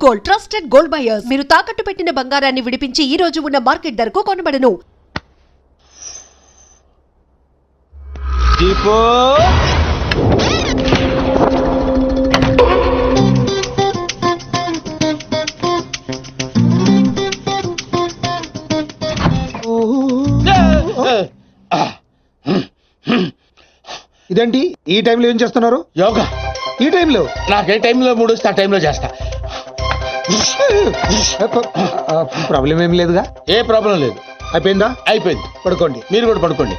Gold, trusted gold buyers. మీరు తాకట్టు పెట్టిన బంగారాన్ని విడిపించి ఈ రోజు ఉన్న మార్కెట్ ధరకు కొనబడను. ఇదేంటి ఈ టైంలో ఏం చేస్తున్నారు? యోగా. ఈ టైంలో? నాకే టైంలో మూడు వస్తే ఆ టైంలో చేస్తా. ప్రాబ్లం ఏం లేదుగా? ఏ ప్రాబ్లం లేదు. అయిపోయిందా? అయిపోయింది. పడుకోండి. మీరు కూడా పడుకోండి.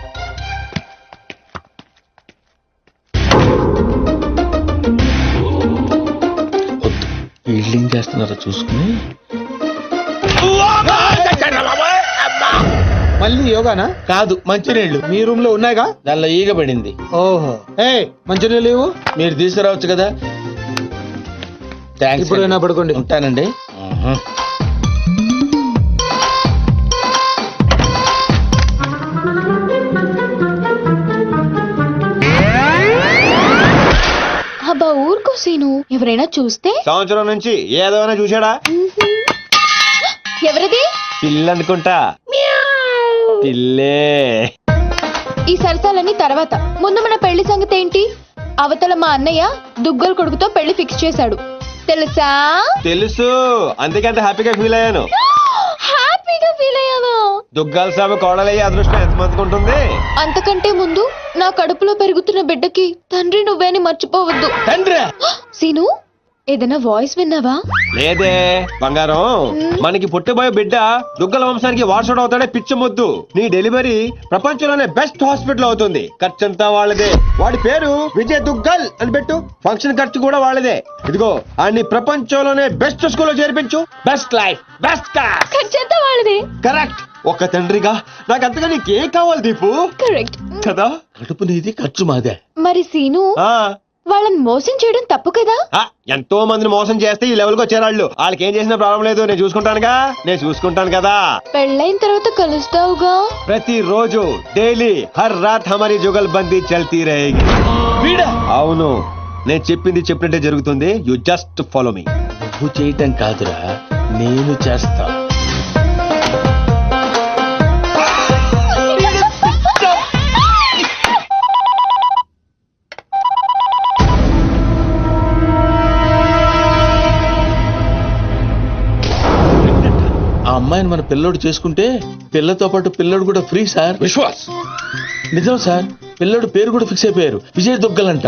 వీళ్ళేం చేస్తున్నారో చూసుకుని మళ్ళీ యోగానా? కాదు, మంచినీళ్ళు. మీ రూమ్ లో ఉన్నాయిగా? దానిలో ఈగ పడింది. ఓహో, ఏ మంచినీళ్ళు లేవు? మీరు తీసుకురావచ్చు కదా. థ్యాంక్స్. ఇప్పుడైనా పడుకోండి. ఉంటానండి. అబ్బా ఊరుకో సీను, ఎవరైనా చూస్తే? సంవత్సరం నుంచి ఏదైనా చూశాడా? ఎవరిది? పిల్ల అనుకుంటా. పిల్లే. ఈ సరసాలన్నీ తర్వాత, ముందు మన పెళ్లి సంగతి ఏంటి? అవతల మా అన్నయ్య దుగ్గల కొడుకుతో పెళ్లి ఫిక్స్ చేశాడు, తెలుసా? తెలుసు, అందుకే అంత హ్యాపీగా ఫీల్ అయ్యాను. హ్యాపీగా ఫీల్ అయ్యాను. దుగ్గాల సాబు కోడలయ్యే అదృష్టం ఎంత మందికి ఉంటుంది. అంతకంటే ముందు నా కడుపులో పెరుగుతున్న బిడ్డకి తండ్రి నువ్వేని మర్చిపోవద్దు. తండ్రి? సీను, ఏదైనా వాయిస్ విన్నావా? లేదే బంగారం, మనకి పుట్టబోయే బిడ్డ దుగ్గల వంశానికి వారసుడు అవుతాడే పిచ్చి మొద్దు. నీ డెలివరీ ప్రపంచంలోనే బెస్ట్ హాస్పిటల్ అవుతుంది. ఖర్చంతా వాళ్ళదే. వాడి పేరు విజయ్ దుగ్గల్ అని పెట్టు. ఫంక్షన్ ఖర్చు కూడా వాళ్ళదే. ఇదిగో అన్ని ప్రపంచంలోనే బెస్ట్ స్కూల్లో చేర్పించు. Best life, best class. ఖర్చంతా వాళ్ళదే. కరెక్ట్. ఒక తండ్రిగా నాకు అంతగా నీకేం కావాలి దీపు? కరెక్ట్ కదా. కడుపు నీది, ఖర్చు మాదే. మరి సీను, వాళ్ళని మోసం చేయడం తప్పు కదా? ఎంతో మందిని మోసం చేస్తే ఈ లెవెల్ కి వచ్చారాళ్ళు. వాళ్ళకి ఏం చేసిన ప్రాబ్లం లేదు, నేను చూసుకుంటాను కదా. పెళ్ళైన తర్వాత కలుస్తావుగా? ప్రతిరోజు డైలీ హర్ రాత్ హమారీ జుగల్ బందీ చల్తీ రహేగి. అవును, నేను చెప్పింది చెప్పినట్టే జరుగుతుంది. You just follow me. నువ్వు చేయటం కాదురా, నేను చేస్తా. ఆ అమ్మాయిని మన పిల్లోడు చేసుకుంటే పిల్లతో పాటు పిల్లోడు కూడా ఫ్రీ సార్. విశ్వాస్, నిజం సార్. పిల్లోడు పేరు కూడా ఫిక్స్ అయిపోయారు, విజయ్ దుగ్గలంట.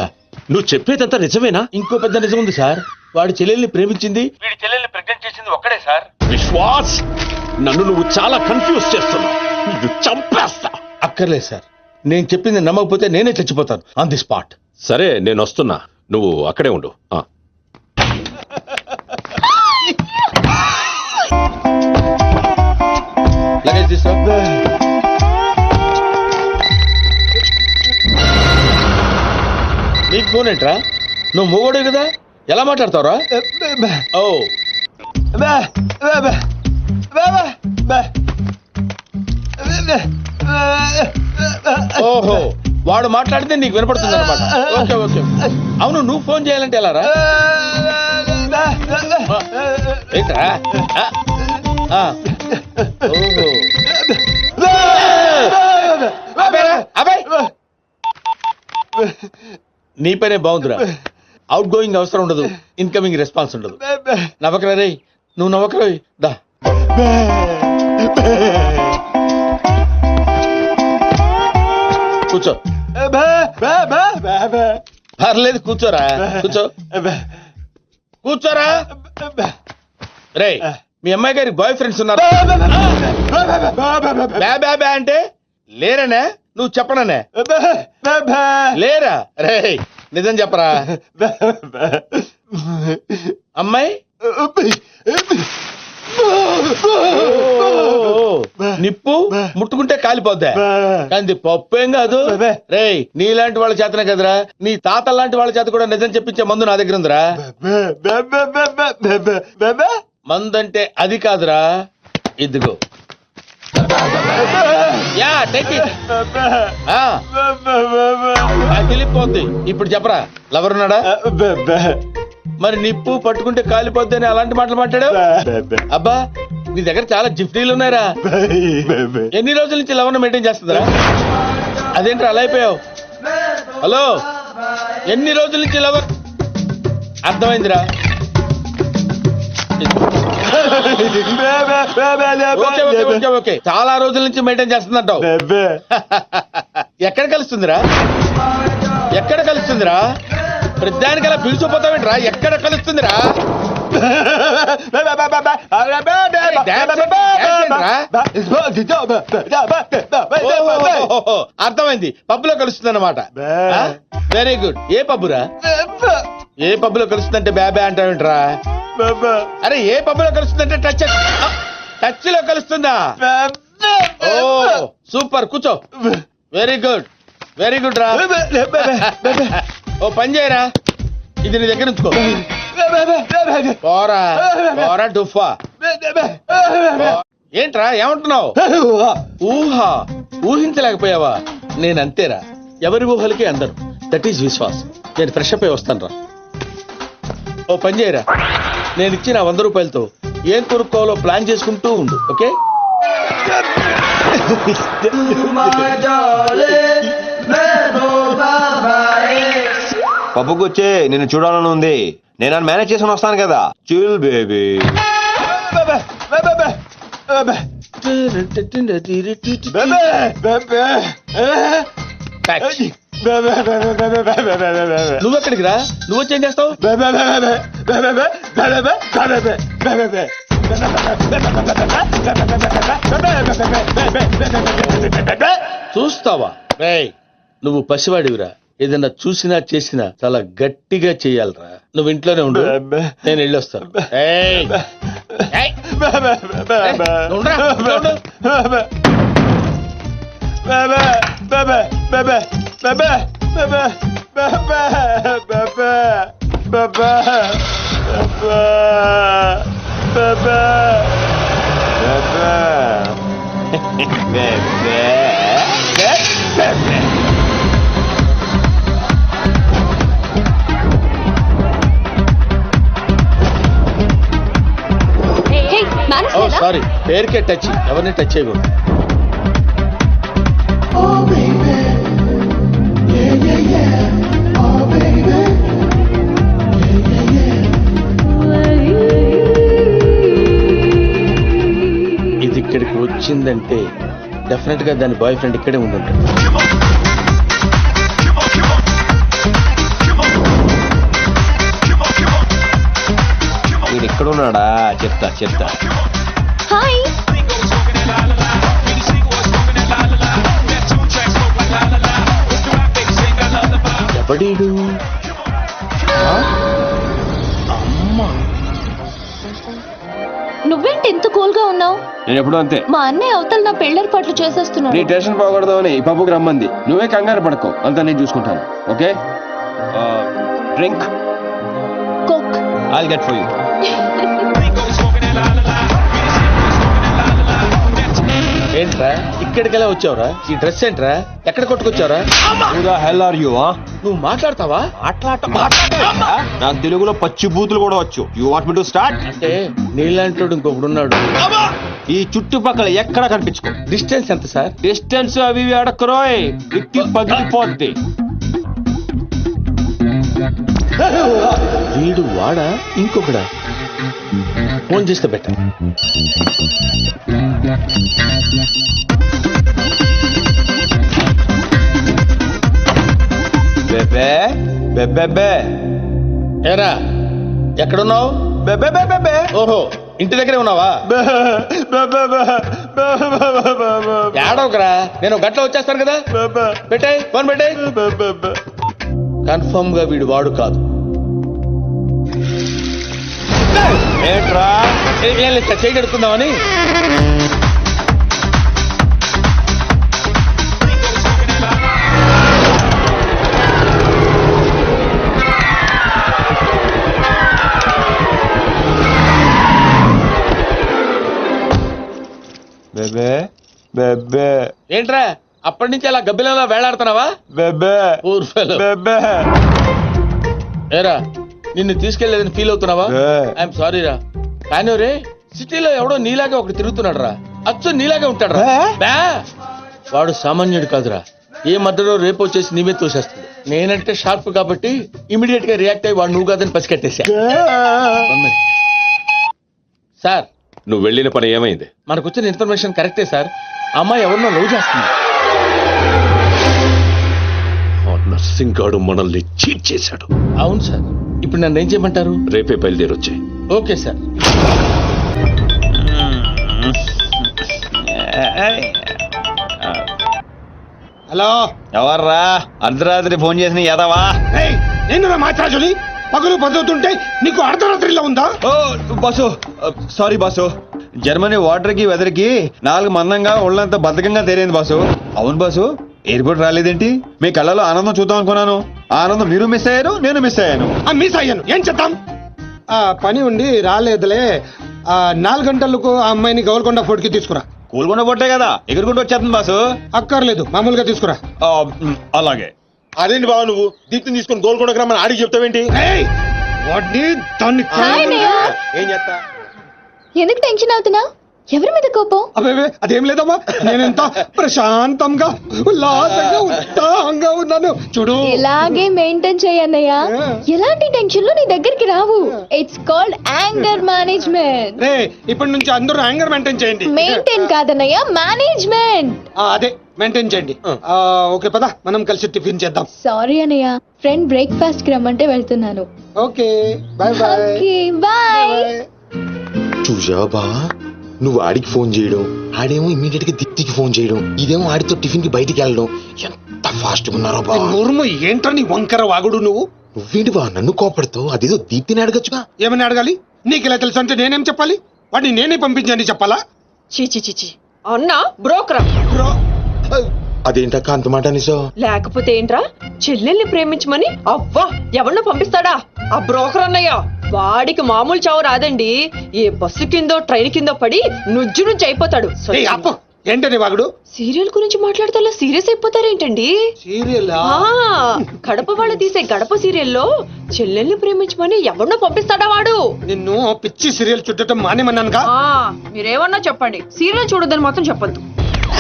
నువ్వు చెప్పేదంతా నిజమేనా? ఇంకో పెద్ద నిజం ఉంది సార్. వాడి చెల్లెల్ని ప్రేమించింది, వీడి చెల్లెల్ని ప్రెగ్నెంట్ చేసింది ఒక్కడే సార్. విశ్వాస్, నన్ను నువ్వు చాలా కన్ఫ్యూజ్ చేస్తున్నావు. ఇది చంపేస్తా. అక్కర్లేదు సార్, నేను చెప్పింది నమ్మకపోతే నేనే చచ్చిపోతాను ఆన్ ది స్పాట్. సరే, నేను వస్తున్నా, నువ్వు అక్కడే ఉండు. లగేజ్ తీసుకో. నీకు ఫోన్ ఏంట్రా? నువ్వు మూగోడే కదా, ఎలా మాట్లాడతావురా? ఓ ఓహో, వాడు మాట్లాడితే నీకు వినపడుతుంది అనమాట. Okay okay. అవును, నువ్వు ఫోన్ చేయాలంటే ఎలా రా? ఏంట్రా? ఓహో, నీ పనే బాగుందిరా. అవుట్ గోయింగ్ అవసరం ఉండదు, ఇన్కమింగ్ రెస్పాన్స్ ఉండదు. నవ్వకరా రే, నువ్వు నవ్వకరా. దా కూర్చో. పర్లేదు, కూర్చోరా. కూర్చోరా. రే, మీ అమ్మాయి గారికి బాయ్ ఫ్రెండ్స్ ఉన్నారు? బ్యా అంటే లేరనే? నువ్వు చెప్పననే? లేరా? రే నిజం చెప్పరా. అమ్మాయి నిప్పు ముట్టుకుంటే కాలిపోద్దా, కానీ పప్పు ఏం కాదు. రే, నీలాంటి వాళ్ళ చేతనే కదరా, నీ తాత లాంటి వాళ్ళ చేత కూడా నిజం చెప్పించే మందు నా దగ్గర ఉందిరా. మందంటే అది కాదురా, ఇదిగో. Yeah, take it. తెలిపోద్ది. ఇప్పుడు చెప్పరా, లవర్ ఉన్నాడా? మరి నిప్పు పట్టుకుంటే కాలిపోద్ది అని అలాంటి మాటలు మాట్లాడావు. అబ్బా నీ దగ్గర చాలా జిఫ్టీలు ఉన్నాయరా. ఎన్ని రోజుల నుంచి లవణ మెయింటైన్ చేస్తుందిరా? అదేంట్రా అలా అయిపోయావు? హలో, ఎన్ని రోజుల నుంచి లవణ? అర్థమైందిరా. ఓకే ఓకే ఓకే ఓకే, చాలా రోజుల నుంచి మెయింటైన్ చేస్తుందంటావు. ఎక్కడ కలుస్తుందిరా? ఎక్కడ కలుస్తుందిరా? ప్రతిదానికలా పిలిచిపోతావేంట్రా? ఎక్కడ కలుస్తుందిరా? అర్థమైంది, పబ్బులో కలుస్తుంది అన్నమాట. Very good. ఏ పబ్బురా? ఏ పబ్బులో కలుస్తుందంటే బ్యాబే అంటావేంట్రా? అరే ఏ పబ్బులో కలుస్తుందంటే టచ్ లో కలుస్తుందా? ఓ సూపర్, కూర్చో. వెరీ గుడ్, వెరీ గుడ్ రా. ఓ పని చేయరా, ఇది నీ దగ్గర ఉంచుకో. పోరా పోరా డుఫా. ఏంట్రా ఏమంటున్నావు? ఊహా ఊహించలేకపోయావా? నేను అంతేరా, ఎవరి ఊహలకి అందరు. That is Vishwas. నేను ఫ్రెష్ అప్ అయి వస్తాను రా. ఓ పని చేయరా, నేను ఇచ్చిన 100 రూపాయలతో ఏం కొనుక్కోవాలో ప్లాన్ చేసుకుంటూ ఉండు. ఓకే? పప్పుకు వచ్చే నిన్ను చూడాలని ఉంది. నేను మేనేజ్ చేసుకుని వస్తాను కదా. Chill baby. నువ్వెక్కడికి రా? నువ్వు వచ్చేం చేస్తావు? చూస్తావా? రేయ్ నువ్వు పసివాడివిరా. ఏదన్నా చూసినా చేసినా చాలా గట్టిగా చెయ్యాలరా. నువ్వు ఇంట్లోనే ఉండు, నేను వెళ్ళొస్తాను. ఏయ్, ఏయ్, ఉండరా, ఉండు. ఓ సారీ, పేరుకే టచ్, ఎవరిని టచ్ చేయకూడదు. ఇది ఇక్కడికి వచ్చిందంటే డెఫినెట్ గా దాని బాయ్ ఫ్రెండ్ ఇక్కడే ఉండుంటాడు. వీడు ఇక్కడ ఉన్నాడా? చెప్తా చెప్తా. హాయ్. ఎవడీడు? నువ్వేంటి ఎంత కూల్ గా ఉన్నావు? నేను ఎప్పుడు అంతే. మా అన్నయ్య అవతల నా పెళ్ళేర్పాట్లు చేసేస్తున్నాడు. నీ టెన్షన్ పోకూడదు అని ఈ పప్పుకి రమ్మంది. నువ్వే కంగారు పడుకో, అంతా నేను చూసుకుంటాను. Okay? Drink coke. I'll get for you. ఏంట్రా ఇక్కడికెలా వచ్చావురా? ఈ డ్రెస్ ఏంట్రా? ఎక్కడ కొట్టుకొచ్చావురా? Who the hell are you? నువ్వు మాట్లాడతావా? నాకు తెలుగులో పచ్చి బూతులు కూడా వచ్చు. You want me to start? అంటే నీలాంటి ఇంకొకడున్నాడు. ఈ చుట్టుపక్కల ఎక్కడ కనిపించుకో. డిస్టెన్స్ ఎంత సార్? డిస్టెన్స్ అవి ఇవి అడక్కరోయ్, ఇక్కి పగిలిపోద్ది. వీడు వాడా ఇంకొకడా? ఫోన్ చేస్తే బెటర్. బెబే బెబెబే. ఏరా ఎక్కడున్నావు? బెబెబెబెబే. ఓహో ఇంటి దగ్గరే ఉన్నావా? ఏడవకరా, నేను గట్ల వచ్చేస్తాను కదా. పెట్టాయి ఫోన్, పెట్టాయి. కన్ఫర్మ్ గా వీడు వాడు కాదు. ఏంట్రా? ఏం లేదు సార్, చేయగడుకుందామని. బెబే బెబే. ఏంట్రా అప్పటి నుంచి అలా గబ్బిలంలా వేలాడుతున్నావా? బెబే ఊర్ఫెలో. బెబే. ఏరా నిన్ను తీసుకెళ్లేదని ఫీల్ అవుతున్నావా? ఏ. ఐఎమ్ సారీ రా. కానీ రే సిటీలో ఎవడో నీలాగే ఒకటి తిరుగుతున్నాడు రా. అచ్చు నీలాగే ఉంటాడు రా. ఏ? బా వాడు సామాన్యుడు కాదురా. ఏ మధ్యలో రేపు వచ్చేసి నీవే తోసేస్తుంది. నేనంటే షార్ప్ కాబట్టి ఇమీడియట్ గా రియాక్ట్ అయ్యి వాడు నువ్వు కాదని పసికట్టేశా. సార్ నువ్వు వెళ్ళిన పని ఏమైంది? మనకు వచ్చిన ఇన్ఫర్మేషన్ కరెక్టే సార్. అమ్మాయి ఎవరినో లవ్ చేస్తుంది. ఆ నర్సింగ్ గాడు మనల్ని చీట్ చేశాడు. అవును సార్. ఇప్పుడు నన్ను ఏం చేయమంటారు? రేపే బయలుదేరొచ్చాయి. Okay sir. హలో ఎవర్రా అర్ధరాత్రి ఫోన్ చేసిన యదవా? ఏయ్, నేను మాట్లాడుని పగులు పదువుతుంటే నీకు అర్ధరాత్రిలో ఉందా? ఓ boss, sorry boss. Germany water కి వెదర్ కి 4 మందంగా ఒళ్ళంతా బద్ధకంగా తేలింది బాసు. అవును బాసు, ఎయిర్పోర్ట్ రాలేదేంటి? మీ కళ్ళలో ఆనందం చూద్దాం అనుకున్నాను. ఆ ఆనందం మీరు మిస్ అయ్యారు, నేను మిస్ అయ్యాను. మిస్ అయ్యాను, ఏం చేద్దాం? పని ఉండి రాలేదులే. 4 గంటలకు ఆ అమ్మాయిని గౌల్కొండ ఫోర్ట్ కి తీసుకురా. కూలుకుండా పొట్టే కదా ఎగురుకుంటూ వచ్చేస్తుంది బాసు. అక్కర్లేదు, మామూలుగా తీసుకురా. అలాగే. అదేంటి బాబు నువ్వు దీప్తిని తీసుకొని గోల్కొండకు రమ్మని ఆడికి చెప్తావేంటి? ఏయ్, వాడిని దాన్ని హాయ్ అన్నయ్య. ఏం చేస్తా? ఎందుకు టెన్షన్ అవుతున్నా? ఎవరి మీద కోపం? అబే అదేం లేదమ్మా, నేనెంత ప్రశాంతంగా ఉల్లాసంగా ఉత్సాహంగా ఉన్నాను చూడు. ఇలాగే మెయింటైన్ చేయన్నయ్య. ఎలాంటి టెన్షన్లు నీ దగ్గరికి రావు. It's called anger management. రే, ఇప్పటి నుంచి అందరూ యాంగర్ మెయింటైన్ చేయండి. మెయింటైన్ కాదన్నయ్య, మేనేజ్మెంట్. అదే మెయింటైన్ చేయండి. ఓకే పద, మనం కలిసి టిఫిన్ చేద్దాం. సారీ అన్నయ్య, ఫ్రెండ్ బ్రేక్ఫాస్ట్ కి రమ్మంటే వెళ్తున్నాను. Okay bye bye. Okay bye. చూసావా బా, నువ్వు ఆడికి ఫోన్ చేయడం, ఆడేమో ఇమీడియట్ గా దీప్తికి ఫోన్ చేయడం, ఇదేమో ఆడితో టిఫిన్ కి బయటికి వెళ్ళడం. ఎంత ఫాస్ట్ గా ఉన్నారో బా. నోరుము ఏంట్రా నీ వంకర వాగుడు నువ్వు? నువ్వేంటి బా నన్ను కోపడతావు? అదేదో దీప్తిని అడగచ్చుగా. ఏమని అడగాలి? నీకు ఇలా తెలుసు అంటే నేనేం చెప్పాలి? వాడిని నేనే పంపించని చెప్పాలా? చీచి చీచి అన్న బ్రోకరా? అదేంటక్క అంత మాట అనేసో? లేకపోతే ఏంట్రా, చెల్లెల్ని ప్రేమించమని అవ్వా ఎవరినో పంపిస్తాడా ఆ బ్రోకర్ అన్నయ్య? వాడికి మామూలు చావు రాదండి. ఏ బస్సు కిందో ట్రైన్ కిందో పడి నుజ్జు నుంచి అయిపోతాడు. ఏయ్, అప్పు ఏంటని వాగుడు? సీరియల్ గురించి మాట్లాడితే అలా సీరియస్ అయిపోతారేంటండి? సీరియల్ కడప వాళ్ళు తీసే గడప సీరియల్లో చెల్లెల్ని ప్రేమించమని ఎవరినో పంపిస్తాడా వాడు? నిన్ను పిచ్చి సీరియల్ చుట్టడం మానేమన్నానుగా. మీరేమన్నా చెప్పండి, సీరియల్ చూడొద్దని మాత్రం చెప్పొద్దు.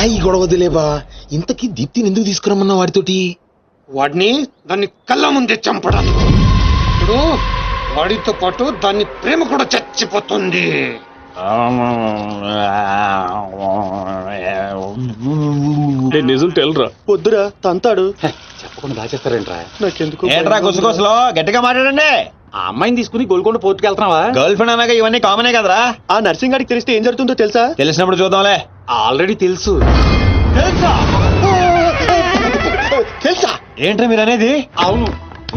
ఈ గొడవ వదిలేబా. ఇంతకీ దీప్తిని ఎందుకు తీసుకురమ్మన్నా వాడితోటి? వాడిని దాన్ని కళ్ళ ముందే చంపడానికి. ఇప్పుడు వాడితో పాటు దాని ప్రేమ కూడా చచ్చిపోతుంది. నిజం తెలరా? వద్దురా తంతాడు. చెప్పకుండా దాచేస్తారేంట్రా? నాకెందుకు ఏంట్రా గుసగుసలో గట్టిగా మాట్లాడండి. ఆ అమ్మాయిని తీసుకుని గోల్కొండ పోర్టుకి వెళ్తున్నావా? గర్ల్ ఫ్రెండ్ అన్నాక ఇవన్నీ కామనే కదరా. ఆ నర్సింగ్ గారికి తెలిస్తే ఏం జరుగుతుందో తెలుసా? తెలిసినప్పుడు చూద్దాంలే. ఆల్రెడీ తెలుసు. తెలుసా ఏంట్రా మీరు అనేది? అవును,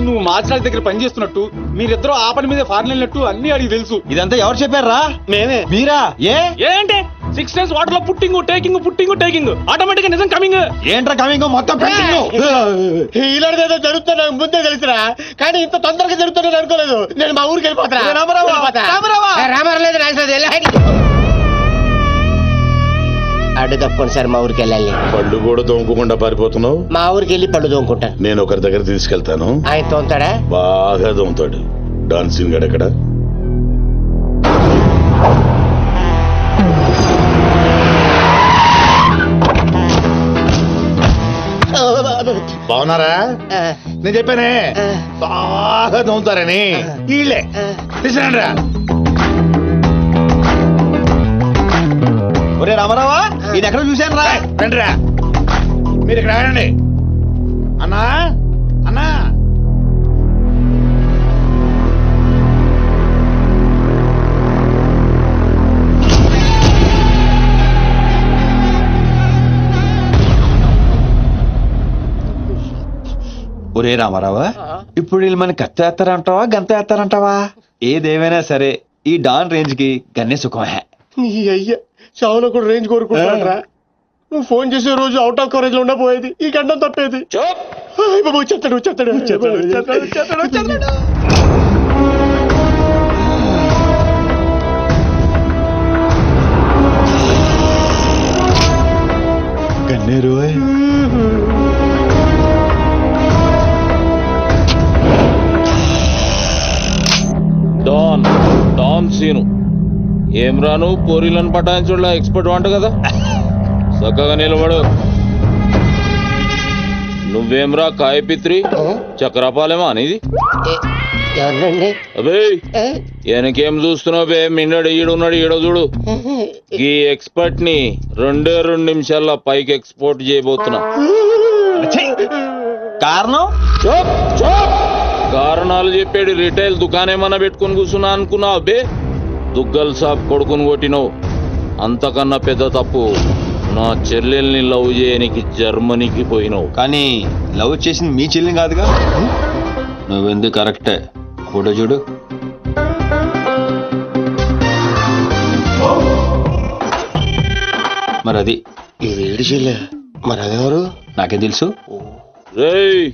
నువ్వు మాచిరాజ్ దగ్గర పని చేస్తున్నట్టు, మీరిద్దరూ ఆ పని మీద ఫారెన్ వెళ్ళినట్టు అన్ని అడిగి తెలుసు. ఇదంతా ఎవరు చెప్పారా? మేమే. మీరా? ఏంటి 6 days వాటర్ లో పుట్టింగ్ టేకింగ్ ఆటోమేటిక్ గా నిజం కమింగ్. ఏంట్రా కమింగ్ మొత్తం ఇలాంటిదేదో జరుగుతుంది నాకు ముందే తెలుసురా, కానీ ఇంత తొందరగా జరుగుతుందని అనుకోలేదు. నేను మా ఊరికి వెళ్ళిపోతా. అడ్డు తప్పుకోండి సార్, మా ఊరికి వెళ్ళాలి. పళ్ళు కూడా తోముకోకుండా పారిపోతున్నావు. మా ఊరికి వెళ్ళి పళ్ళు తోముకుంటాను. నేను ఒకరి దగ్గర తీసుకెళ్తాను, ఆయన తోముతాడా? బాగా తోముతాడు. డాన్సింగ్ గడ ఎక్కడ? బాగున్నారా? నేను చెప్పానే బాగా తోముతారని. వీళ్ళే తీసుకురండిరా. ఒరే రామారావా, ఇది ఎక్కడ చూశాను రా. రండిరా, మీరు ఇక్కడ ఆగండి. అన్నా అన్నా, ఒరే రామారావా, ఇప్పుడు వీళ్ళు మన కత్తి వేస్తారంటావా గంత వేస్తారంటావా? ఏదేమైనా సరే ఈ డాన్ రేంజ్ కి గన్నే సుఖమే. అయ్యా చావులో కూడా రేంజ్ కోరుకుంటారా? నువ్వు ఫోన్ చేసే రోజు అవుట్ ఆఫ్ కవరేజ్ లో ఉండబోయేది, ఈ గండం తప్పేది. చెప్తాడు. గన్నేరు ఏం రాను పోరీలను పటాయించుడులా ఎక్స్పర్ట్ వంట కదా చక్కగా నిలబడు. నువ్వేమ్రా కాయపిత్రి చక్రపాలేమా అనేది? ఎవరండి? అబే వెనకేం చూస్తున్నావు బే? మిన్నడు ఈడున్నాడు, ఈడో చూడు. ఈ ఎక్స్పర్ట్ ని 2 నిమిషాల్లో పైకి ఎక్స్పోర్ట్ చేయబోతున్నా. కారణం చూప్ చూప్. కారణాలు చెప్పాడు. రిటైల్ దుకాణేమన్నా పెట్టుకుని కూర్చున్నా అనుకున్నావు బే? దుగ్గల్ సాబ్ కొడుకుని కొట్టినావు. అంతకన్నా పెద్ద తప్పు నా చెల్లెల్ని లవ్ చేయనికి జర్మనీకి పోయినావు. కానీ లవ్ చేసింది మీ చెల్లిని కాదుగా. నువ్వెందుకు కరెక్టే. ఫోటో చూడు. మరి అది ఈ వేడి చెల్లె మరి అదెవరు? నాకేం తెలుసు. రేయ్,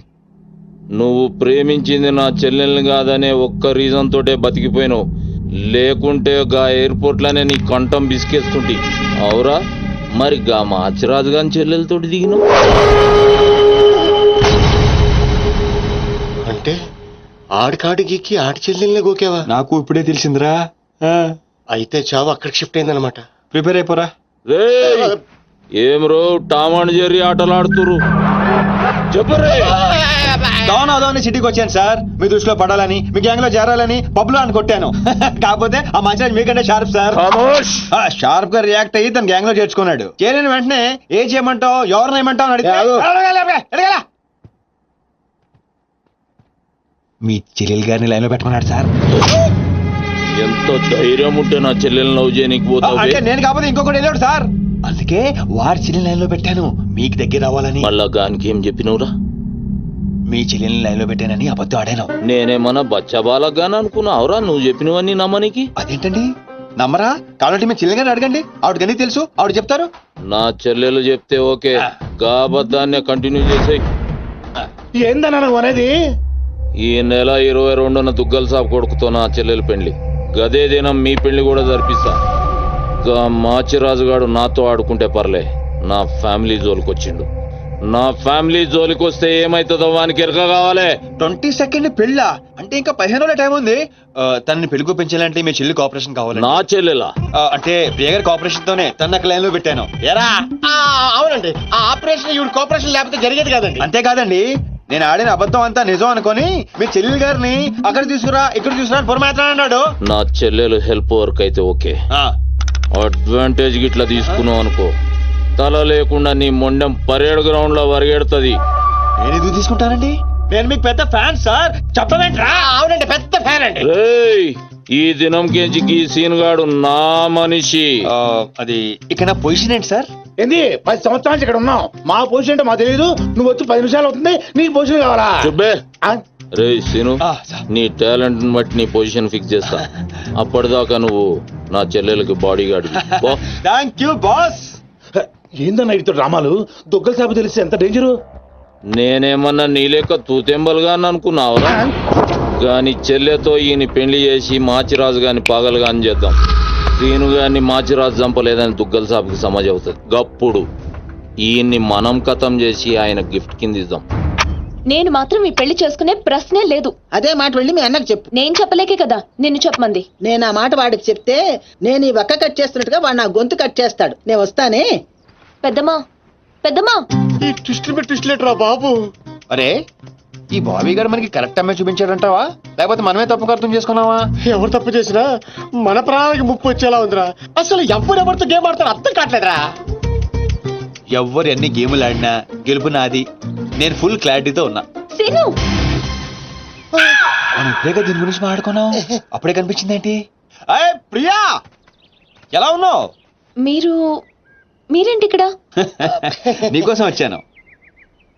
నువ్వు ప్రేమించింది నా చెల్లెల్ని కాదనే ఒక్క రీజన్ తోటే బతికిపోయినావు. లేకుంటే గా ఎయిర్పోర్ట్ లోనే నీ కంఠం బిసికేస్తుంటి. అవురా? మరి గా మాచిరాజు గాని చెల్లెలతోటి దిగినావు. అంటే ఆడికాడికి ఆడి చెల్లెల్ని గోకేవా? నాకు ఇప్పుడే తెలిసిందిరా. అయితే చావు అక్కడికి షిఫ్ట్ అయిందనమాట. ప్రిపేర్ అయిపోరా. రేయ్, ఏం రో టామ్ అండ్ జెర్రీ ఆటలాడుతురు? చెప్పరే. దోని సిటీకి వచ్చాను సార్, మీ దృష్టిలో పడాలని, మీ గ్యాంగ్ లో చేరాలని పబ్ లో అని కొట్టాను. కాకపోతే ఆ మసాజ్ మీకంటే షార్ప్ సార్. షార్ప్ గా రియాక్ట్ అయ్యి తన గ్యాంగ్ లో చేర్చుకున్నాడు. చేరిన వెంటనే ఏం చేయమంటావు, ఎవరిని ఏమంటావు అని అడిగితే మీ చెల్లెలు గారిని లైన్ లో పెట్టుకున్నాడు సార్. ఎంత ధైర్యం ఉంటే నా చెల్లెల్ని లవ్ చేయనికి పోతావు? అంటే నేను కాకపోతే ఇంకొకటి వెళ్ళాడు సార్. అందుకే వారి చెల్లెని లైన్ లో పెట్టాను, మీకు దగ్గర రావాలని. మళ్ళా గానికి ఏం చెప్పినవురా? మీ చెల్లెల్ని లైన్ లో పెట్టానని అబద్ధం ఆడాను. నేనేమన్నా బచ్చబాలగాని అనుకున్నావురా నువ్వు చెప్పినవన్నీ నమ్మనికి? అదేంటండి నమ్మరా? కాబట్టి మీ చెల్లెలు గారిని అడగండి, ఆవిడకి అన్ని తెలుసు, ఆవిడ చెప్తారు. నా చెల్లెలు చెప్తే ఓకే, గా అబద్ధాన్ని కంటిన్యూ చేసేయి. ఏందన్నా నువ్వు అనేది? ఈ నెల 22న దుగ్గల్ సాబ్ కొడుకుతో నా చెల్లెలు పెళ్లి. గదే దినం మీ పెళ్లి కూడా జరిపిస్తా. గా మాచిరాజుగాడు నాతో ఆడుకుంటే పర్లే, నా ఫ్యామిలీ జోలికొచ్చిండు. నా ఫ్యామిలీ జోలికొస్తే ఏమైతుందో వానికి ఎరక కావాలి. 22nd పెళ్ళా? అంటే ఇంకా 15 రోజుల టైం ఉంది. తనని పెళ్లికి పెంచాలంటే మీ చెల్లి కోఆపరేషన్ కావాలి. నా చెల్లెలా? అంటే ప్రియ గారి కోఆపరేషన్ తోనే తన లైన్ లో పెట్టాను. ఎరా? అవునండి, ఆ ఆపరేషన్ ఈవిడ కోఆపరేషన్ లేకపోతే జరిగేది కాదండి. అంతేకాదండి, నేను ఆడిన అబద్ధం అంతా నిజం అనుకొని మీ చెల్లెలు గారిని అక్కడ తీసుకురా ఇక్కడ తీసుకురా అని పొరమాత్రం అన్నాడు. నా చెల్లెలు హెల్ప్ వర్క్ అయితే ఓకే, అడ్వాంటేజ్ గిట్లా తీసుకున్నావు అనుకో, తల లేకుండా నీ మొండెం పరేడ్ గ్రౌండ్ లో వరిగెడుతుంది. నేను ఎందుకు తీసుకుంటానండి? నేను మీకు పెద్ద ఫ్యాన్ సార్, చెప్పవేంట్రా? అవునండి, పెద్ద ఫ్యాన్ అండి. రేయ్, ఈ దినం కెంచి ఈ సీన్ గాడు నా మనిషి. అది ఇక నా పొజిషన్ ఏంటి సార్? ఏంది 10 సంవత్సరాలు ఇక్కడ ఉన్నాం, మా పొజిషన్ అంటే మాకు తెలియదు. నువ్వు వచ్చి 10 నిమిషాలు అవుతుంది, నీకు పొజిషన్ కావాలా? చుబ్బే. రే సీను, నీ టాలెంట్ బట్టి నీ పొజిషన్ ఫిక్స్ చేస్తా. అప్పటిదాకా నువ్వు నా చెల్లెలకి body guard. Thank you boss. ఏందన్నా ఇటు రామాలు, దొగ్గల సాబు తెలిస్తే ఎంత డేంజరు. నేనేమన్నా నీ లెక్క తూతెంబలుగా అనుకున్నావురా? గాని చెల్లెతో ఈయన పెళ్లి చేసి మాచిరాజు గాని పాగలు గాని చేద్దాం. సీను గాని మాచిరాజు చంపలేదని దుగ్గల సాబుకి సమాజ్ అవుతుంది. గప్పుడు ఈయన్ని మనం కథం చేసి ఆయన గిఫ్ట్ కింద ఇద్దాం. నేను మాత్రం ఈ పెళ్లి చేసుకునే ప్రశ్నే లేదు. అదే మాట వెళ్ళి మీ అన్నకు చెప్పు. నేను చెప్పలేకే కదా నిన్ను చెప్పమంది. నేను ఆ మాట వాడికి చెప్తే నేను ఈ వక్క కట్ చేస్తున్నట్టుగా వాడు నా గొంతు కట్ చేస్తాడు. నేను వస్తానే. పెద్దమ్మా పెద్దమ్మా, ఈ ట్విస్ట్ లేటరా బాబు. అరే, ఈ బాబీ గారు మనకి కరెక్ట్ అమ్మాయి చూపించాడంటావా, లేకపోతే మనమే తప్పుగా అర్థం చేసుకున్నావా? ఎవరు తప్పు చేసినా మన ప్రాణానికి ముప్పు వచ్చేలా ఉందిరా. అసలు ఎవరెవరితో గేమ్ ఆడతారు అర్థం కావట్లేదురా. ఎవ్వరు ఎన్ని గేములు ఆడినా గెలుపు నాది. నేను ఫుల్ క్లారిటీతో ఉన్నా. సీను, మనం ఇప్పుడే దీని గురించి మాట్లాడుకున్నాం, అప్పుడే కనిపించింది ఏంటి? అయ్యే ప్రియా, ఎలా ఉన్నావు? మీరేంటి ఇక్కడ? నీకోసం వచ్చాను.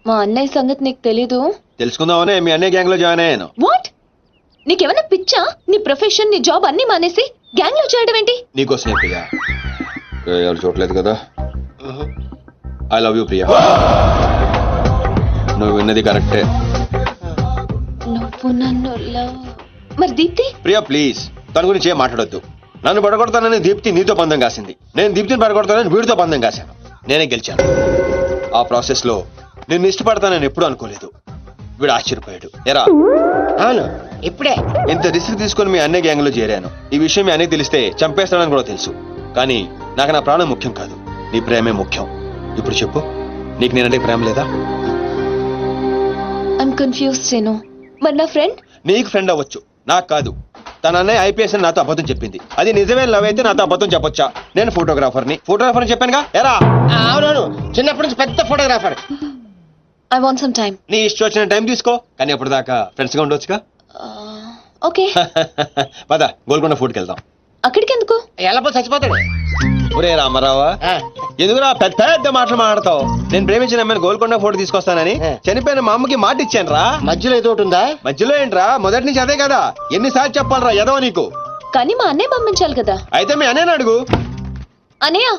మా అన్నయ్య సంగతి నీకు తెలీదు. తెలుసుకుందామనే మీ అన్నయ్య గ్యాంగ్ లో జాయిన్ అయ్యాను. వాట్? నీకేమైనా పిచ్చా? నీ ప్రొఫెషన్, నీ జాబ్ అన్ని మానేసి గ్యాంగ్ లో చేయడం ఏంటి? నీకోసమే ప్రియా. ఎవరు చూడలేదు కదా. I love you Priya. నువ్వు విన్నది కరెక్టే. నువ్వు నన్ను లవ్. మరి దీప్తి? ప్రియా ప్లీజ్, తన గురించి ఏం మాట్లాడొద్దు. నన్ను పడగొడతానని దీప్తి నీతో బంధం కాసింది, నేను దీప్తిని పడగొడతానని వీడితో బంధం కాశాను. నేనే గెలిచాను. ఆ ప్రాసెస్ లో నిన్ను ఇష్టపడతానని ఎప్పుడు అనుకోలేదు. వీడు ఆశ్చర్యపోయాడు. ఎరా? అవును, ఇప్పుడే. ఇంత రిస్క్ తీసుకొని మీ అన్నయ్య గ్యాంగ్ లో చేరాను. ఈ విషయం మీ అన్నయ్య తెలిస్తే చంపేస్తానని కూడా తెలుసు. కానీ నాకు నా ప్రాణం ముఖ్యం కాదు, నీ ప్రేమే ముఖ్యం. ఇప్పుడు చెప్పు, నీకు నేనంటే ప్రేమ లేదా? I'm confuse Seenu. మరి నా ఫ్రెండ్? నీకు ఫ్రెండ్ అవ్వచ్చు, నాకు కాదు. తన అన్నయ్య ఐపీఎస్ అని నాతో అబద్ధం చెప్పింది. అది నిజమే లవ్ అయితే నాతో అబద్ధం చెప్పొచ్చా? నేను ఫోటోగ్రాఫర్ని చెప్పానుగా. ఎరా? అవునవును, చిన్నప్పటి నుంచి పెద్ద photographer. I want some time. నీ ఇష్టం వచ్చిన టైం తీసుకో, కానీ అప్పుడు దాకా ఫ్రెండ్స్ గా ఉండొచ్చుగా. ఓకే. పద గోల్కొండ ఫోర్ట్కి వెళ్దాం. అక్కడికి ఎందుకు? ఎలాపో చచ్చిపోతాడు. ఒరే రామారావా, ఎందుకురా పెద్ద పెద్ద మాటలు మాట్లాడతావు? నేను ప్రేమించిన అమ్మాయిని గోల్కొండ ఫోటో తీసుకొస్తానని చనిపోయిన మా అమ్మకి మాట ఇచ్చాను రా. మధ్యలో ఏదో ఒకటి ఉందా? మధ్యలో ఏంట్రా, మొదటి నుంచి అదే కదా. ఎన్నిసార్లు చెప్పాలరా ఎదవ నీకు? కానీ మా అన్నయ్య పంపించాలి కదా. అయితే మీ అన్నయ్యని అడుగు. అన్నయ్య,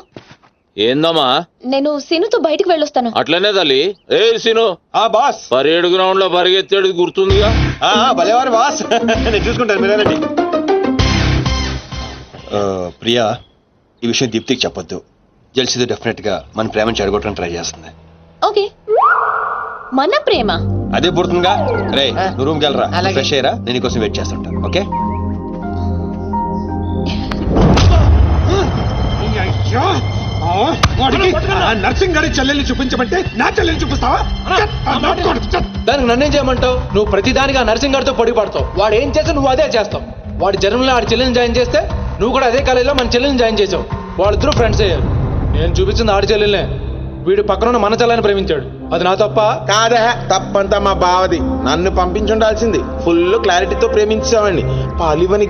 ఏందమ్మా? నేను సీనుతో బయటికి వెళ్ళొస్తాను. అట్లనే తల్లి. ఏ సీను, ఆ బాస్ పరేడ్ గ్రౌండ్ లో పరిగెత్తేది గుర్తుందిగా? భలేవారు బాస్. నేను చూసుకుంటాను, మీరేనండి. ప్రియా, ఈ విషయం దీప్తికి చెప్పొద్దు. జెల్సీతో డెఫినెట్ గా మన ప్రేమను చెడగొట్టడానికి ట్రై చేస్తుంది. ఓకే. మన ప్రేమ అదే పుడుతుందిగా. రే, నువ్వు రూమ్కి వెళ్ళరా, అలాగే. ఫ్రెష్ అయ్యరా, నేను నీకోసం వెయిట్ చేస్తుంటా. ఓకే? అయ్యో, వాడికి ఆ నర్సింగ్ గారి చెల్లెల్ని చూపించమంటే నా చెల్లెల్ని చూపిస్తావా? దానికి నన్నేం చేయమంటావు? నువ్వు ప్రతిదానికి ఆ నర్సింగ్ గారితో పొడి పడతావు. వాడు ఏం చేస్తే నువ్వు అదే చేస్తావు. వాడి జన్మలో ఆడి చెల్లెని జాయిన్ చేస్తే నువ్వు కూడా అదే కాలేజీలో మన చెల్లెని జాయిన్ చేసావు. వాళ్ళిద్దరూ ఫ్రెండ్స్ అయ్యారు. నేను చూపించింది ఆడి చెల్లెల్నే. వీడు పక్కన మన చెల్లని ప్రేమించాడు. అది నా తప్ప కాదా? తప్పంతా మా బావది. నన్ను పంపించుండాల్సింది. ఫుల్ క్లారిటీతో ప్రేమించావండి. పాలివని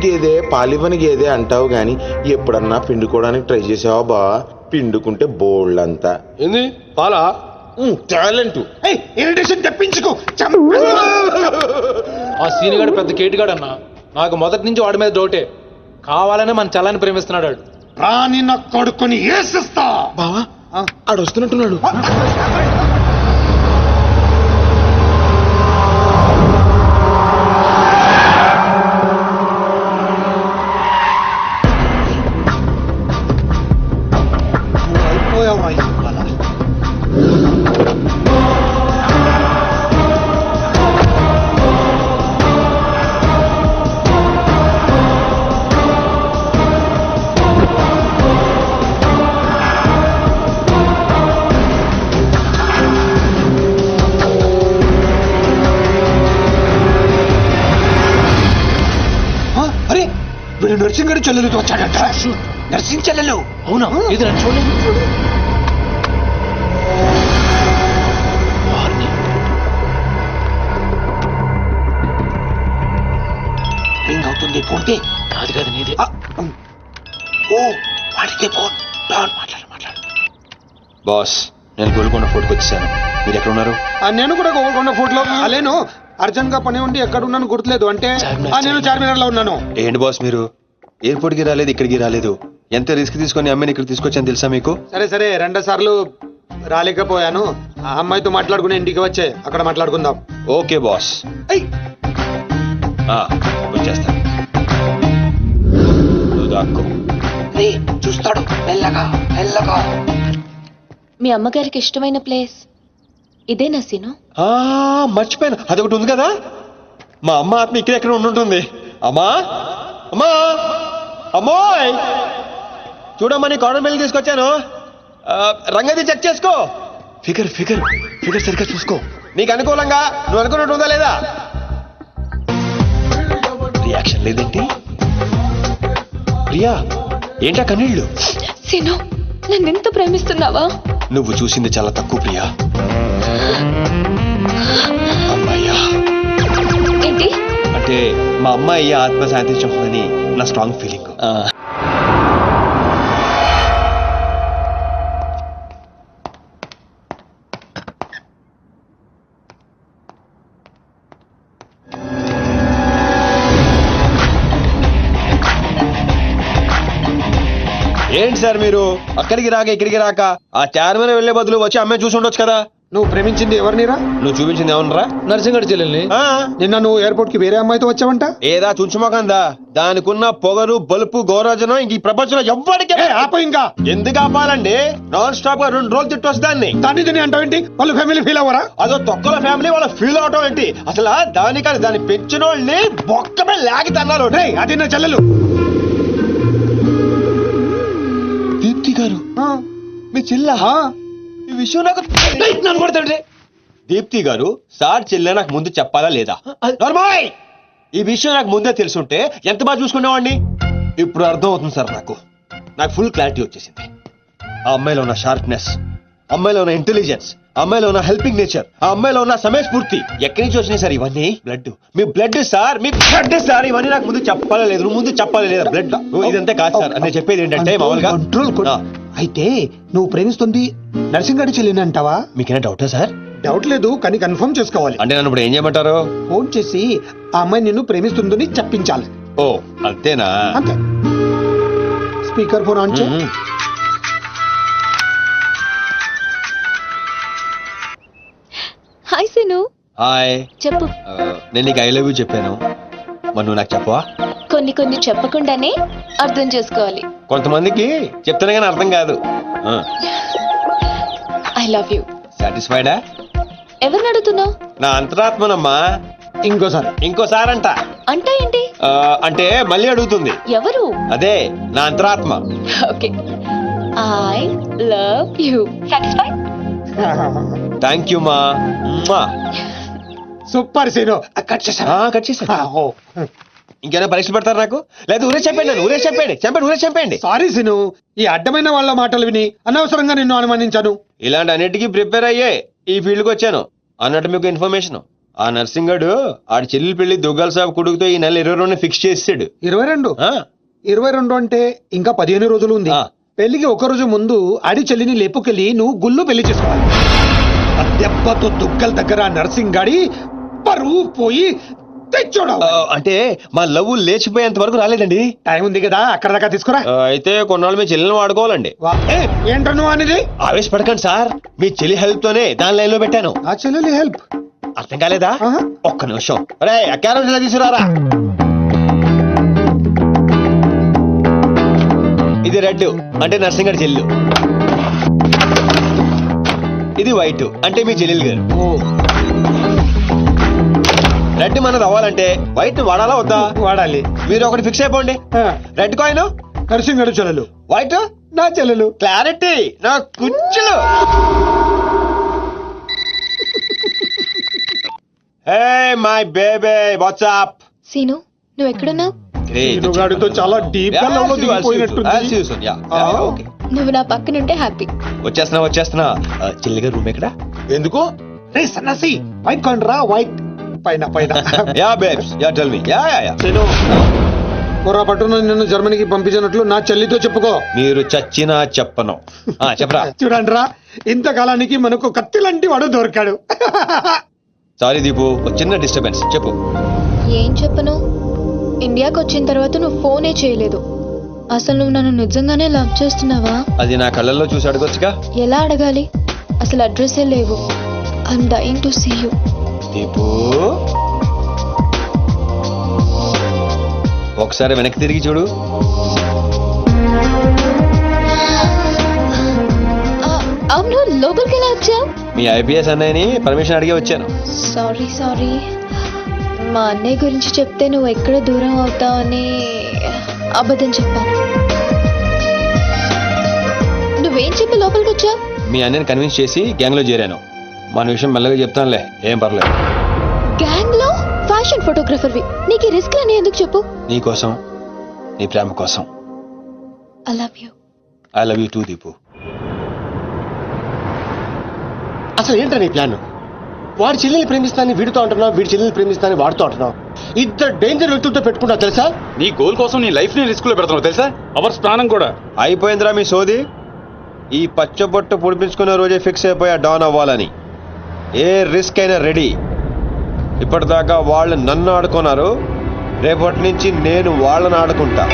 గేదే అంటావు గాని ఎప్పుడన్నా పిండుకోవడానికి ట్రై చేసావా బా? పిండుకుంటే బోల్డ్ అంతా. ఏంది పాలా? టాలెంట్. ఇరిటేషన్ తెప్పించుకో. ఆ సీనిగాడు పెద్ద కేటుగాడు అన్న. నాకు మొదటి నుంచి వాడి మీద డౌటే. కావాలనే మన చెల్లని ప్రేమిస్తున్నాడు వాడు. రాని నా కొడుకుని ఏసిస్తా. బావా ఆడు వస్తున్నట్టున్నాడు. అరే, వీడు నర్సింగ్ గారి చెల్లెలతో వచ్చాడట. నర్సింగ్ చెల్లెలు? అవునా? ఇది నన్ను చూడలేదు. రింగ్ అవుతుంది. ఫోన్పే కాదు కాదు నీదే. ఓ, వాడితే ఫోన్. మాట్లాడు. బాస్, నేను గోల్కొండ ఫోర్ట్కి వచ్చేసాను. మీరు ఎక్కడ ఉన్నారు? నేను కూడా గోల్కొండ ఫోర్ట్లో లేను. అర్జెంట్ గా పని ఉండి ఎక్కడ ఉన్నాను గుర్తులేదు. అంటే నేను చార్మినార్ లో ఉన్నాను. ఏంటి బాస్ మీరు ఎయిర్పోర్ట్ కి రాలేదు, ఇక్కడికి రాలేదు? ఎంత రిస్క్ తీసుకొని అమ్మాయిని ఇక్కడ తీసుకొచ్చాను తెలుసా మీకు? సరే 2 సార్లు రాలేకపోయాను. ఆ అమ్మాయితో మాట్లాడుకుని ఇంటికి వచ్చే అక్కడ మాట్లాడుకుందాం. ఓకే బాస్, వచ్చేస్తా. నువ్వు దాక్కో. చూస్తాడు. మెల్లగా. మీ అమ్మగారికి ఇష్టమైన ప్లేస్ ఇదేనా సీను? మర్చిపోయాను, అదొకటి ఉంది కదా. మా అమ్మ ఆత్మ ఇక్కడ ఎక్కడ ఉండుంటుంది. అమ్మా అమ్మోయ్, చూడమ్మా, నీ కాటన్ బిల్ తీసుకొచ్చాను. రంగది చెక్ చేసుకో. ఫిగర్ సరిగ్గా చూసుకో. నీకు అనుకూలంగా నువ్వు అనుకున్నట్టు ఉందా లేదా? రియాక్షన్ లేదేంటి? ప్రియా, ఏంటా కన్నీళ్ళు? సీను, నన్ను ఎంత ప్రేమిస్తున్నావా? నువ్వు చూసింది చాలా తక్కువ ప్రియా. అమ్మాయ్యా ఏంటి అంటే మా అమ్మాయి ఆత్మ శాంతించమని నా స్ట్రాంగ్ ఫీలింగ్. ఏంటి సార్ మీరు అక్కడికి రాక ఇక్కడికి రాక ఆ చార్మన్ వెళ్లే బదులు వచ్చి అమ్మాయి చూసి ఉండొచ్చు కదా. నువ్వు ప్రేమించింది ఎవరినిరా? నువ్వు చూపించింది ఏమన్నారా? నర్సింగడి చెల్లెల్ని. నిన్న నువ్వు ఎయిర్పోర్ట్ కి వేరే అమ్మాయితో వచ్చావంట. ఏదా చుంచుమోకందా, దానికున్న పొగరు బలుపు గోరాజనం ఇంక ఈ ప్రపంచంలో ఎవ్వడికి ఆప ఇంకా ఎందుకు ఆపాలండి? నాన్ స్టాప్ గా 2 రోజులు తిట్టొచ్చు దాన్ని. దాన్ని తిని అంటావేంటి? వాళ్ళు ఫ్యామిలీ ఫీల్ అవ్వరా? అదో తొక్కల ఫ్యామిలీ వాళ్ళ ఫీల్ అవటం ఏంటి? అసలు దానికని దాన్ని పెంచిన వాళ్ళని బొక్కమే లాగి తన్నారు. అది నా చెల్లెలు. దీప్తి గారు మీ చెల్ల ఈ విషయం నాకు నన్ను కొడతాండ్రి. దీప్తి గారు సార్ చెల్లె నాకు ముందు చెప్పాలా లేదా? నార్మల్ ఈ విషయం నాకు ముందే తెలుసుంటే ఎంత బాగా చూసుకునేవాడిని. ఇప్పుడు అర్థం అవుతుంది సార్. నాకు ఫుల్ క్లారిటీ వచ్చేసింది. ఆ అమ్మాయిలో ఉన్న షార్ప్నెస్, అమ్మాయిలో ఉన్న ఇంటెలిజెన్స్, అమ్మాయిలో ఉన్న హెల్పింగ్ నేచర్, ఆ అమ్మాయిలో ఉన్న సమయస్ఫూర్తి ఎక్కడి నుంచి వచ్చినాయి సార్ ఇవన్నీ? బ్లడ్, మీ బ్లడ్ సార్, మీ బ్లడ్ సార్. ఇవన్నీ నాకు ముందు చెప్పాలా లేదు? నువ్వు ముందు చెప్పాలా లేదా? బ్లడ్ ఇదంతా కాదు సార్. నేను చెప్పేది ఏంటంటే మామూలుగా అయితే నువ్వు ప్రేమిస్తుంది నర్సింగడి చెల్లిని అంటావా? మీకేనా డౌటా సార్? డౌట్ లేదు, కానీ కన్ఫర్మ్ చేసుకోవాలి. అంటే నన్ను ఇప్పుడు ఏం చేయమంటారు? ఫోన్ చేసి ఆ అమ్మాయి నిన్ను ప్రేమిస్తుందని చెప్పించాలి. ఓ అంతేనా? అంతే. స్పీకర్ ఫోన్ ఆన్ చేయి. హాయ్ సీను. హాయ్. చెప్పు. నేను నీకు ఐ లవ్ యూ చెప్పాను, మరి నువ్వు నాకు చెప్పవా? కొన్ని చెప్పకుండానే అర్థం చేసుకోవాలి. కొంతమందికి చెప్తానే కానీ అర్థం కాదు. I love you. సాటిస్ఫైడా? ఎవరిని అడుగుతున్నావు? నా అంతరాత్మనమ్మా. ఇంకోసారి అంట. అంటే ఏంటి? అంటే మళ్ళీ అడుగుతుంది. ఎవరు? అదే నా అంతరాత్మ. Okay. I love you. Satisfy? Thank you మా. Super scene. కట్ చేసా. ఇంకేనా పరీక్షలు పెడతారు నాకు? లేదు ఊరే చెప్పండి. సారీ సీను, ఈ అడ్డమైన వాళ్ళ మాటలు విని అనవసరంగా నిన్ను అనుమానించాను. ఇలాంటి అన్నిటికీ ప్రిపేర్ అయ్యే ఈ ఫీల్డ్ కి వచ్చాను. అన్నట్టు మీకు ఇన్ఫర్మేషన్, ఆ నర్సింగడు ఆడి చెల్లెలు పెళ్లి దుగ్గాల సాబ్ కొడుకుతో ఈ నెల 22 ఫిక్స్ చేసాడు. 22 అంటే ఇంకా 15 రోజులు ఉంది. పెళ్లికి ఒక రోజు ముందు ఆడి చెల్లిని లేపుకెళ్ళి నువ్వు గుళ్ళు పెళ్లి చేసుకోవాలి. దెబ్బతో దుగ్గల దగ్గర నర్సింగ్ గాడి పరువు పోయి తెచ్చోడు. అంటే మా లవ్ లేచిపోయేంత వరకు రాలేదండి. టైం ఉంది కదా, అక్కడ దాకా తీసుకురా. అయితే కొన్నాళ్ళు మీ చెల్లెలను వాడుకోవాలండి. ఏంటను అనేది? ఆవేశపడకండి సార్, మీ చెల్లి హెల్ప్ తోనే దాని లైన్ లో పెట్టాను. ఆ చెల్లెలి హెల్ప్ అర్థం కాలేదా? ఒక్క నిమిషం. అరే అక్కారం తీసుకురారా. ఇది రెడ్ అంటే నర్సింగడి చెల్లు, ఇది వైట్ అంటే మీ చెల్లెలు గారు. రెడ్ మనది అవ్వాలంటే వైట్ వాడాలా వద్దా? వాడాలి. మీరు ఒకటి ఫిక్స్ అయిపోండి. రెడ్ కాయిన్ నర్సింగడి చెల్లెలు, వైట్ నా చెల్లెలు. క్లారిటీ నా కుచ్చులు. Hey my baby what's up? Seenu నువ్వు ఎక్కడున్నావు? గాడితో చాలా డీప్ గా లవ్ లో దిగిపోయినట్టుంది. నువ్వు నా పక్కనుంటే హ్యాపీ. వచ్చేస్తున్నా. చెల్లిగా రూమ్ ఎక్కడ? ఎందుకు? రే సన్నసి, వైట్ కొండ్రా, వైట్ పైన. Yeah babes, yeah tell me. Yeah పొరపాటు నిన్ను జర్మనీకి పంపించినట్లు నా చెల్లితో చెప్పుకో. మీరు చచ్చినా చెప్పను. చెప్పరా. చూడండిరా, ఇంతకాలానికి మనకు కత్తి లాంటి వాడు దొరికాడు. సారీ దీపు, ఒక చిన్న డిస్టర్బెన్స్. చెప్పు. ఏం చెప్పను? ఇండియాకి వచ్చిన తర్వాత నువ్వు ఫోనే చేయలేదు. అసలు నువ్వు నన్ను నిజంగానే లవ్ చేస్తున్నావా? అది నా కళ్ళల్లో చూసి అడగొచ్చుగా. ఎలా అడగాలి? అసలు అడ్రస్సే లేవు. I'm dying to see you. Deepu ఒకసారి వెనక్కి తిరిగి చూడు. అవును, లోపలికి ఎలా వచ్చావు? మీ ఐపీఎస్ అన్నయ్యని పర్మిషన్ అడిగి వచ్చాను. సారీ. మా అన్నయ్య గురించి చెప్తే నువ్వు ఎక్కడ దూరం అవుతావని అబద్ధం చెప్పాను. నువ్వేం చెప్పి లోపలికి వచ్చావు? మీ అన్నయ్యని కన్విన్స్ చేసి గ్యాంగ్ లో చేరాను. మన విషయం మెల్లగా చెప్తానులే, ఏం పర్లేదు. గ్యాంగ్ లో ఫ్యాషన్ ఫోటోగ్రఫర్వి, నీకు ఈ రిస్క్ అని ఎందుకు చెప్పు? నీ కోసం, నీ ప్రేమ కోసం. I love you. I love you two Deepu. అసలు ఏంటో నీ ప్లాన్? వాడి చెల్లెల్ని ప్రేమిస్తానని వీడితో అంటున్నావు, వీడి చెల్లెల్ని ప్రేమిస్తానని వాడితో అంటున్నావు. ఇద్దరు డేంజర్ వ్యక్తులతో పెట్టుకుంటా తెలుసా? నీ గోల్ కోసం నీ లైఫ్ ని రిస్క్ లో పెడుతున్నావు తెలుసా? అవర్ ప్రాణం కూడా. అయిపోయిందిరా మీ సోది. ఈ పచ్చబొట్టు పొడిపించుకునే రోజే ఫిక్స్ అయిపోయా డాన్ అవ్వాలని. ఏ రిస్క్ అయినా రెడీ. ఇప్పటిదాకా వాళ్ళు నన్ను ఆడుకున్నారు, రేపటి నుంచి నేను వాళ్ళని ఆడుకుంటా.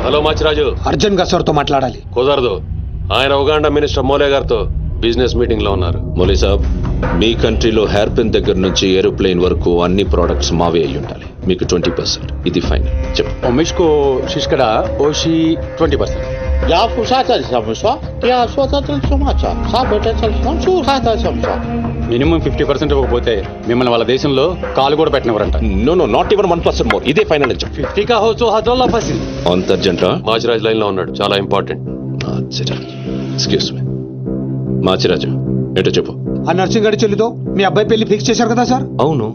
హలో మాచిరాజు, అర్జున్ గా సార్తో మాట్లాడాలి. కుదరదు. ఆయన ఉగాండా మినిస్టర్ మోలే గారితో బిజినెస్ మీటింగ్ లో ఉన్నారు. మౌలీ సాబ్, మీ కంట్రీలో హెయిర్ పిన్ దగ్గర నుంచి ఏరోప్లేన్ వరకు అన్ని ప్రోడక్ట్స్ మావే అయి ఉండాలి. మీకు 20%. ఇది ఫైనల్. చెప్పు. ఒమిష్కో శిష్కడ ఓషి 20%. యా పుషాచల్ సమస్య యా స్వతత్ర సమాచ సాబటచల్ సమస్య మినిమం 50% ఇవ్వకపోతే మిమ్మల్ని వాళ్ళ దేశంలో కాలు కూడా పెట్టినవరంట. No no, not even 1% more. ఇదే ఫైనల్ అని చెప్పు. 50 కా హోచో హజోల్లా ఫసిల్. అంత అర్జెంటా? మాచిరాజ్ లైన్ లో ఉన్నాడు, చాలా important. Machiraj, excuse me. Machiraju, ఏంటో చెప్పు. ఆ నర్సింగ్ గారి చెల్లితో మీ అబ్బాయి పెళ్లి ఫిక్స్ చేశారు కదా సార్? అవును,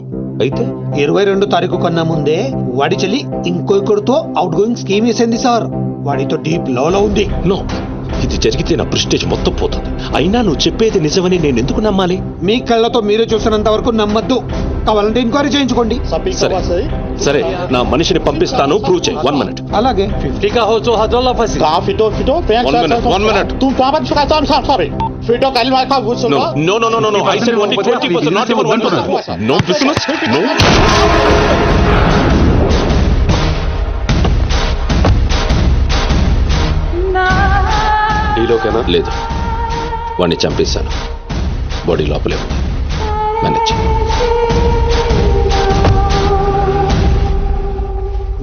అయితే 22 తారీఖు కన్నా ముందే వాడి చెల్లి ఇంకొకరితో అవుట్ గోయింగ్ స్కీమ్ వేసింది సార్. వాడితో డీప్ లవ్ లో ఉంది. నో, ఇది జరిగితే నా ప్రెస్టేజ్ మొత్తం పోతుంది. అయినా నువ్వు చెప్పేది నిజమని నేను ఎందుకు నమ్మాలి? మీ కళ్ళతో మీరే చూసినంత వరకు నమ్మద్దు. కావాలంటే ఎంక్వైరీ చేయించుకోండి. సరే సరే, నా మనిషిని పంపిస్తాను, ప్రూవ్ చేయి. 1 minute. అలాగే 50 కా హోచో హజోల్లా fossil. One minute. Tu pabat suka sam sorry. Fito kalma ka gusto No, no, no, no, no, no. I said only 20%, not even 1%. No business, no. డీలోకేనా? లేదు, వాడిని చంపేశాను. బాడీ లోపలే ఉంది. మేనేజ్.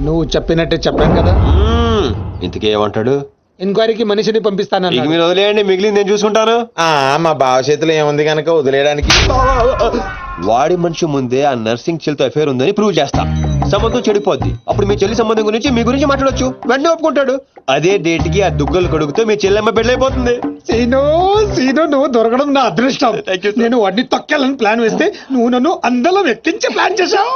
నువ్వు చెప్పినట్టే చెప్పాను కదా. ఇంతకీ ఏమంటాడు? ఎంక్వైరీకి మనిషిని పంపిస్తాను. ఇక మీరు వదిలేయండి, మిగిలింది నేను చూసుకుంటాను. మా బావ చేతిలో ఏముంది కనుక వదిలేయడానికి. వాడి మనిషి ముందే ఆ నర్సింగ్ చెల్లితో అఫేర్ ఉందని ప్రూవ్ చేస్తా. సంబంధం చెడిపోద్ది. అప్పుడు మీ చెల్లి సంబంధం గురించి మీ గురించి మాట్లాడొచ్చు. వెంటనే ఒప్పుకుంటాడు. అదే డేట్ కి ఆ దుగ్గలు కడుగుతూ మీ చెల్లెమ్మ పెళ్ళైపోతుంది. సీను నువ్వు దొరకడం నా అదృష్టం. నేను వాడిని తొక్కాలని ప్లాన్ వేస్తే నువ్వు నన్ను అందరం ఎక్కించి ప్లాన్ చేశావు.